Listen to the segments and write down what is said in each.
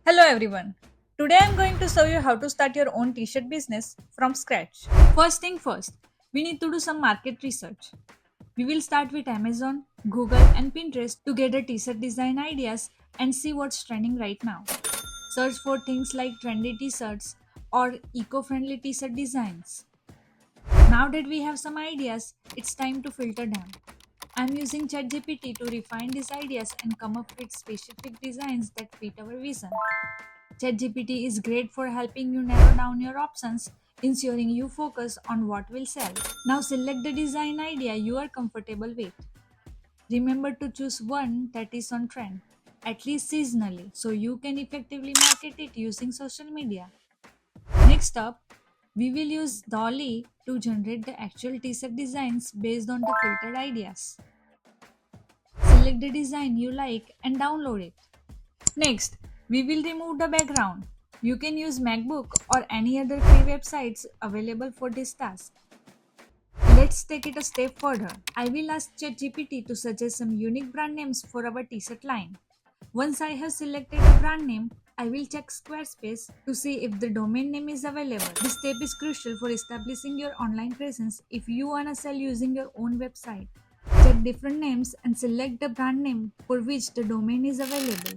Hello everyone. Today I'm going to show you how to start your own t-shirt business from scratch. First thing first, we need to do some market research. We will start with Amazon, Google and Pinterest to get a t-shirt design ideas and see what's trending right now. Search for things like trendy t-shirts or eco-friendly t-shirt designs. Now that we have some ideas, it's time to filter them. I'm using ChatGPT to refine these ideas and come up with specific designs that fit our vision. ChatGPT is great for helping you narrow down your options, ensuring you focus on what will sell. Now select the design idea you are comfortable with. Remember to choose one that is on trend, at least seasonally, so you can effectively market it using social media. Next up, we will use DALL-E to generate the actual t-shirt designs based on the filtered ideas. Select the design you like and download it. Next, we will remove the background. You can use MacBook or any other free websites available for this task. Let's take it a step further. I will ask ChatGPT to suggest some unique brand names for our t-shirt line. Once I have selected a brand name, I will check Squarespace to see if the domain name is available. This step is crucial for establishing your online presence if you wanna sell using your own website. Check different names and select the brand name for which the domain is available.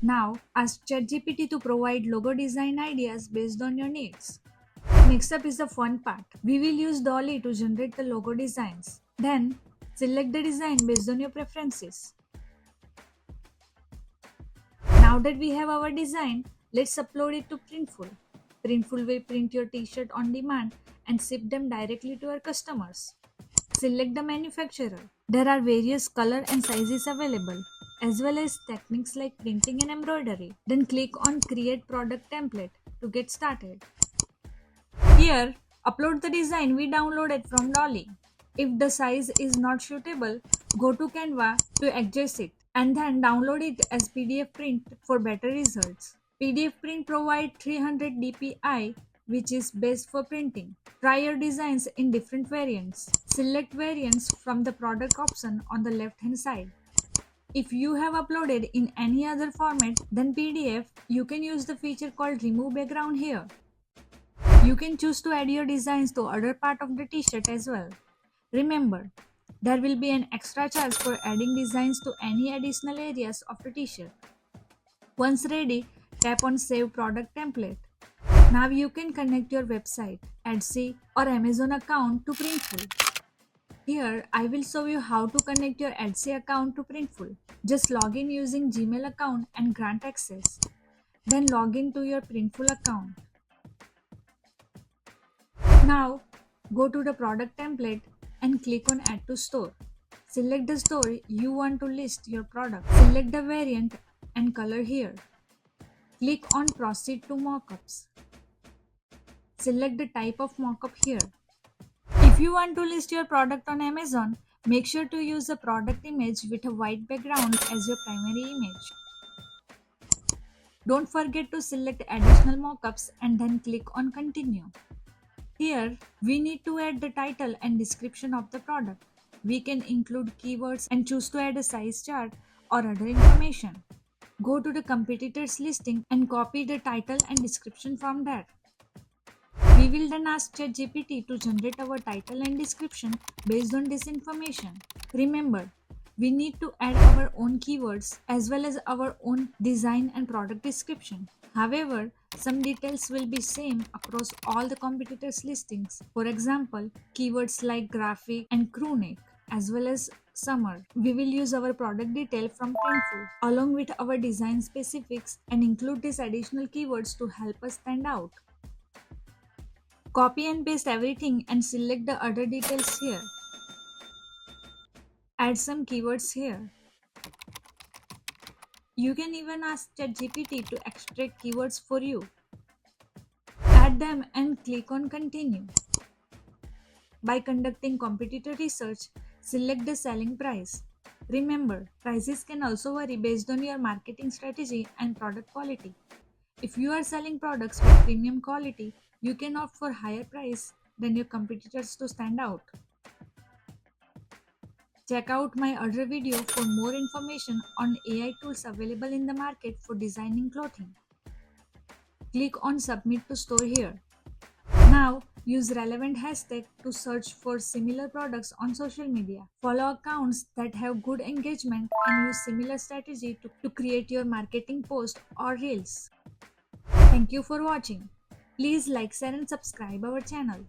Now, ask ChatGPT to provide logo design ideas based on your needs. Next up is the fun part. We will use DALL-E to generate the logo designs. Then, select the design based on your preferences. Now that we have our design, let's upload it to Printful. Printful will print your t-shirt on demand and ship them directly to our customers. Select the manufacturer. There are various color and sizes available, as well as techniques like printing and embroidery. Then click on Create Product Template to get started. Here, upload the design we downloaded from DALL-E. If the size is not suitable, go to Canva to adjust it and then download it as PDF print for better results. PDF print provides 300 dpi, which is best for printing. Try your designs in different variants. Select variants from the product option on the left hand side. If you have uploaded in any other format than PDF, you can use the feature called Remove Background here. You can choose to add your designs to other part of the t-shirt as well. Remember, there will be an extra charge for adding designs to any additional areas of the t-shirt. Once ready, tap on Save Product Template. Now you can connect your website, Etsy or Amazon account to Printful. Here, I will show you how to connect your Etsy account to Printful. Just log in using Gmail account and grant access. Then log in to your Printful account. Now, go to the product template and click on Add to Store. Select the store you want to list your product. Select the variant and color here. Click on Proceed to Mockups. Select the type of mockup here. If you want to list your product on Amazon, make sure to use a product image with a white background as your primary image. Don't forget to select additional mockups and then click on Continue. Here, we need to add the title and description of the product. We can include keywords and choose to add a size chart or other information. Go to the competitors listing and copy the title and description from there. We will then ask ChatGPT to generate our title and description based on this information. Remember, we need to add our own keywords as well as our own design and product description. However, some details will be same across all the competitors listings. For example, keywords like graphic and crew neck as well as summer. We will use our product detail from Printful along with our design specifics and include these additional keywords to help us stand out. Copy and paste everything and select the other details here. Add some keywords here. You can even ask ChatGPT to extract keywords for you. Add them and click on Continue. By conducting competitor research, select the selling price. Remember, prices can also vary based on your marketing strategy and product quality. If you are selling products with premium quality, you can opt for higher price than your competitors to stand out. Check out my other video for more information on AI tools available in the market for designing clothing. Click on Submit to Store here. Now, use relevant hashtag to search for similar products on social media. Follow accounts that have good engagement and use similar strategy to create your marketing post or reels. Thank you for watching. Please like, share and subscribe our channel.